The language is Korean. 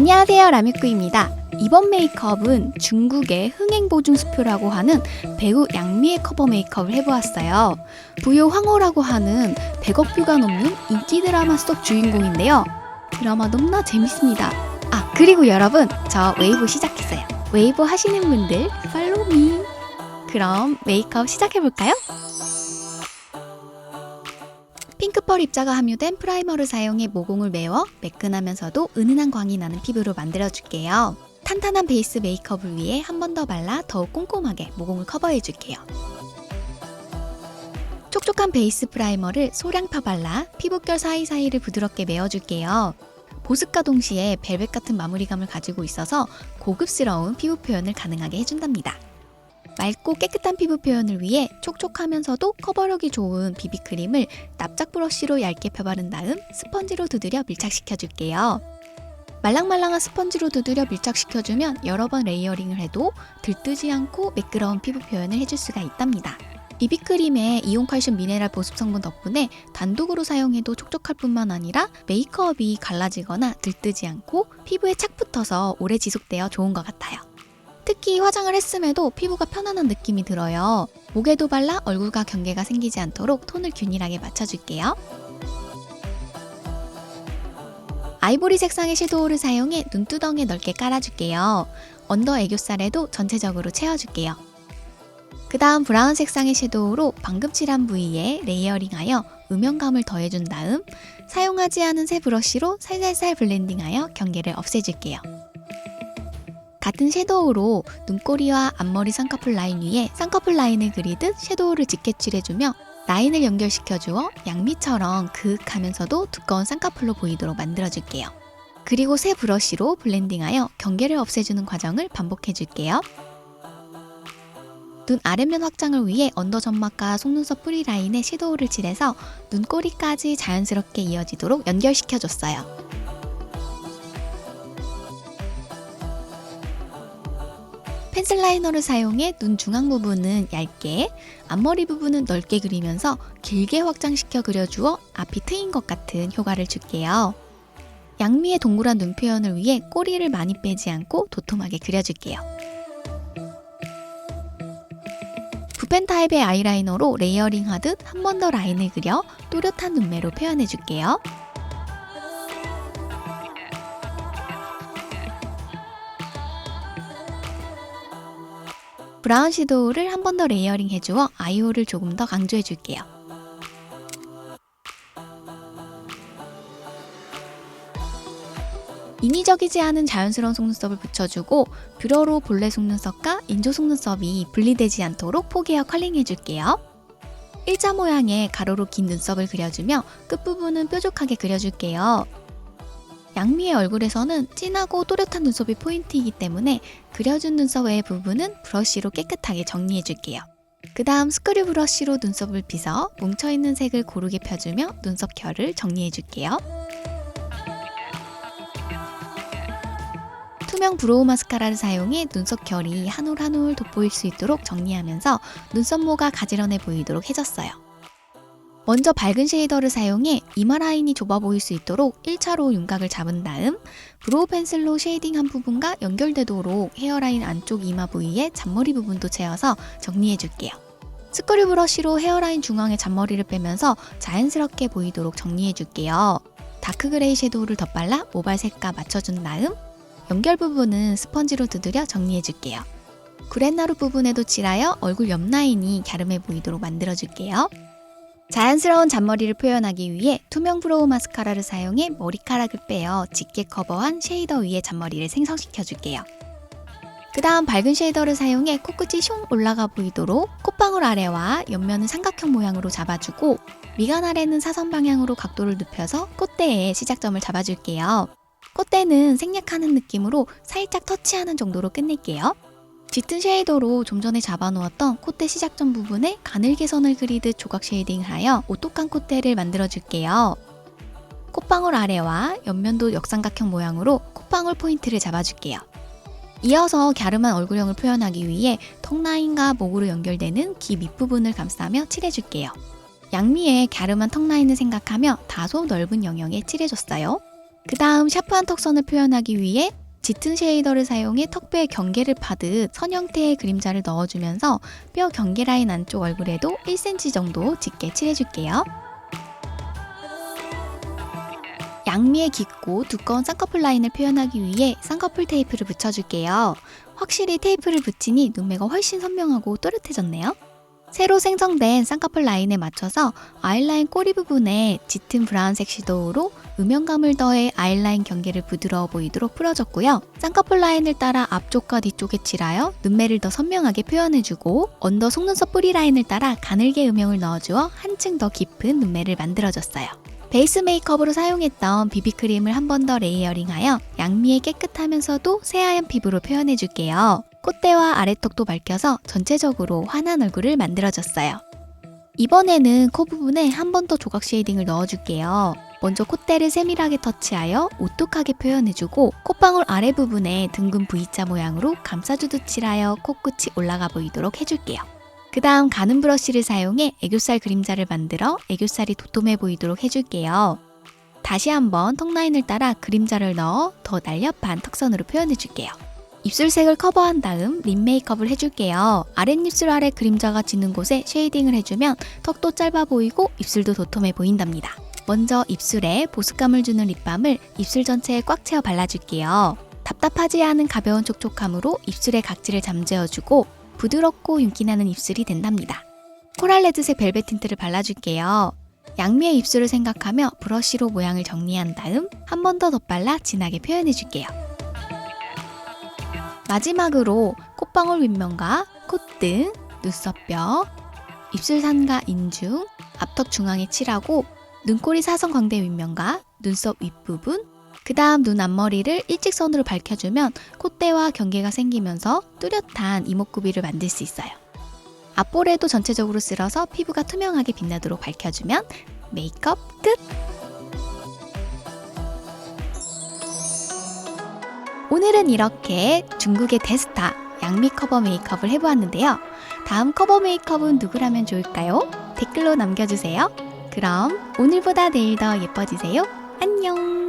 안녕하세요, 라뮤꾸입니다. 이번 메이크업은 중국의 흥행보증수표라고 하는 배우 양미의 커버 메이크업을 해보았어요. 부유 황호라고 하는 100억 뷰가 넘는 인기 드라마 속 주인공인데요. 드라마 너무나 재밌습니다. 그리고 여러분, 저 웨이보 시작했어요. 웨이보 하시는 분들 팔로우 미. 그럼 메이크업 시작해볼까요? 핑크펄 입자가 함유된 프라이머를 사용해 모공을 메워 매끈하면서도 은은한 광이 나는 피부로 만들어줄게요. 탄탄한 베이스 메이크업을 위해 한 번 더 발라 더욱 꼼꼼하게 모공을 커버해줄게요. 촉촉한 베이스 프라이머를 소량 발라 피부결 사이사이를 부드럽게 메워줄게요. 보습과 동시에 벨벳 같은 마무리감을 가지고 있어서 고급스러운 피부 표현을 가능하게 해준답니다. 맑고 깨끗한 피부 표현을 위해 촉촉하면서도 커버력이 좋은 비비크림을 납작 브러쉬로 얇게 펴바른 다음 스펀지로 두드려 밀착시켜줄게요. 말랑말랑한 스펀지로 두드려 밀착시켜주면 여러 번 레이어링을 해도 들뜨지 않고 매끄러운 피부 표현을 해줄 수가 있답니다. 비비크림의 이온칼슘 미네랄 보습 성분 덕분에 단독으로 사용해도 촉촉할 뿐만 아니라 메이크업이 갈라지거나 들뜨지 않고 피부에 착 붙어서 오래 지속되어 좋은 것 같아요. 특히 화장을 했음에도 피부가 편안한 느낌이 들어요. 목에도 발라 얼굴과 경계가 생기지 않도록 톤을 균일하게 맞춰줄게요. 아이보리 색상의 섀도우를 사용해 눈두덩이에 넓게 깔아줄게요. 언더 애교살에도 전체적으로 채워줄게요. 그 다음 브라운 색상의 섀도우로 방금 칠한 부위에 레이어링하여 음영감을 더해준 다음 사용하지 않은 새 브러쉬로 살살살 블렌딩하여 경계를 없애줄게요. 같은 섀도우로 눈꼬리와 앞머리 쌍꺼풀 라인 위에 쌍꺼풀 라인을 그리듯 섀도우를 짙게 칠해주며 라인을 연결시켜주어 양미처럼 그윽하면서도 두꺼운 쌍꺼풀로 보이도록 만들어줄게요. 그리고 새 브러쉬로 블렌딩하여 경계를 없애주는 과정을 반복해줄게요. 눈 아랫면 확장을 위해 언더 점막과 속눈썹 뿌리 라인에 섀도우를 칠해서 눈꼬리까지 자연스럽게 이어지도록 연결시켜줬어요. 펜슬 라이너를 사용해 눈 중앙 부분은 얇게, 앞머리 부분은 넓게 그리면서 길게 확장시켜 그려주어 앞이 트인 것 같은 효과를 줄게요. 양미의 동그란 눈 표현을 위해 꼬리를 많이 빼지 않고 도톰하게 그려줄게요. 붓펜 타입의 아이라이너로 레이어링 하듯 한 번 더 라인을 그려 또렷한 눈매로 표현해줄게요. 브라운 섀도우를 한 번 더 레이어링 해주어 아이홀을 조금 더 강조해줄게요. 인위적이지 않은 자연스러운 속눈썹을 붙여주고 뷰러로 본래 속눈썹과 인조 속눈썹이 분리되지 않도록 포개어 컬링해줄게요. 일자 모양의 가로로 긴 눈썹을 그려주며 끝부분은 뾰족하게 그려줄게요. 양미의 얼굴에서는 진하고 또렷한 눈썹이 포인트이기 때문에 그려준 눈썹 외의 부분은 브러쉬로 깨끗하게 정리해줄게요. 그 다음 스크류 브러쉬로 눈썹을 빗어 뭉쳐있는 색을 고르게 펴주며 눈썹 결을 정리해줄게요. 투명 브로우 마스카라를 사용해 눈썹 결이 한 올 한 올 돋보일 수 있도록 정리하면서 눈썹모가 가지런해 보이도록 해줬어요. 먼저 밝은 쉐이더를 사용해 이마 라인이 좁아 보일 수 있도록 1차로 윤곽을 잡은 다음 브로우 펜슬로 쉐이딩한 부분과 연결되도록 헤어라인 안쪽 이마 부위에 잔머리 부분도 채워서 정리해줄게요. 스크류 브러쉬로 헤어라인 중앙에 잔머리를 빼면서 자연스럽게 보이도록 정리해줄게요. 다크 그레이 섀도우를 덧발라 모발 색과 맞춰준 다음 연결 부분은 스펀지로 두드려 정리해줄게요. 구렛나루 부분에도 칠하여 얼굴 옆 라인이 갸름해 보이도록 만들어줄게요. 자연스러운 잔머리를 표현하기 위해 투명 브로우 마스카라를 사용해 머리카락을 빼어 짙게 커버한 쉐이더 위에 잔머리를 생성시켜줄게요. 그 다음 밝은 쉐이더를 사용해 코끝이 숑 올라가 보이도록 콧방울 아래와 옆면은 삼각형 모양으로 잡아주고 미간 아래는 사선 방향으로 각도를 눕혀서 콧대에 시작점을 잡아줄게요. 콧대는 생략하는 느낌으로 살짝 터치하는 정도로 끝낼게요. 짙은 쉐이더로 좀 전에 잡아놓았던 콧대 시작점 부분에 가늘게 선을 그리듯 조각 쉐이딩을 하여 오똑한 콧대를 만들어줄게요. 콧방울 아래와 옆면도 역삼각형 모양으로 콧방울 포인트를 잡아줄게요. 이어서 갸름한 얼굴형을 표현하기 위해 턱 라인과 목으로 연결되는 귀 밑부분을 감싸며 칠해줄게요. 양미의 갸름한 턱 라인을 생각하며 다소 넓은 영역에 칠해줬어요. 그 다음 샤프한 턱선을 표현하기 위해 짙은 쉐이더를 사용해 턱뼈에 경계를 파듯 선 형태의 그림자를 넣어주면서 뼈 경계 라인 안쪽 얼굴에도 1cm 정도 짙게 칠해줄게요. 양미의 깊고 두꺼운 쌍꺼풀 라인을 표현하기 위해 쌍꺼풀 테이프를 붙여줄게요. 확실히 테이프를 붙이니 눈매가 훨씬 선명하고 또렷해졌네요. 새로 생성된 쌍꺼풀 라인에 맞춰서 아이라인 꼬리 부분에 짙은 브라운색 섀도우로 음영감을 더해 아이라인 경계를 부드러워 보이도록 풀어줬고요. 쌍꺼풀 라인을 따라 앞쪽과 뒤쪽에 칠하여 눈매를 더 선명하게 표현해주고 언더 속눈썹 뿌리 라인을 따라 가늘게 음영을 넣어주어 한층 더 깊은 눈매를 만들어줬어요. 베이스 메이크업으로 사용했던 비비크림을 한 번 더 레이어링하여 양미의 깨끗하면서도 새하얀 피부로 표현해줄게요. 콧대와 아래턱도 밝혀서 전체적으로 환한 얼굴을 만들어줬어요. 이번에는 코 부분에 한 번 더 조각 쉐이딩을 넣어줄게요. 먼저 콧대를 세밀하게 터치하여 오뚝하게 표현해주고 콧방울 아래 부분에 둥근 V자 모양으로 감싸주듯 칠하여 코끝이 올라가 보이도록 해줄게요. 그 다음 가는 브러쉬를 사용해 애교살 그림자를 만들어 애교살이 도톰해 보이도록 해줄게요. 다시 한번 턱 라인을 따라 그림자를 넣어 더 날렵한 턱선으로 표현해줄게요. 입술색을 커버한 다음 립 메이크업을 해줄게요. 아랫입술 아래 그림자가 지는 곳에 쉐이딩을 해주면 턱도 짧아 보이고 입술도 도톰해 보인답니다. 먼저 입술에 보습감을 주는 립밤을 입술 전체에 꽉 채워 발라줄게요. 답답하지 않은 가벼운 촉촉함으로 입술의 각질을 잠재워주고 부드럽고 윤기나는 입술이 된답니다. 코랄 레드색 벨벳 틴트를 발라줄게요. 양미의 입술을 생각하며 브러쉬로 모양을 정리한 다음 한 번 더 덧발라 진하게 표현해줄게요. 마지막으로 콧방울 윗면과 콧등, 눈썹뼈, 입술산과 인중, 앞턱 중앙에 칠하고 눈꼬리 사선 광대 윗면과 눈썹 윗부분, 그 다음 눈 앞머리를 일직선으로 밝혀주면 콧대와 경계가 생기면서 뚜렷한 이목구비를 만들 수 있어요. 앞볼에도 전체적으로 쓸어서 피부가 투명하게 빛나도록 밝혀주면 메이크업 끝! 오늘은 이렇게 중국의 대스타 양미 커버 메이크업을 해보았는데요. 다음 커버 메이크업은 누구라면 좋을까요? 댓글로 남겨주세요. 그럼 오늘보다 내일 더 예뻐지세요. 안녕!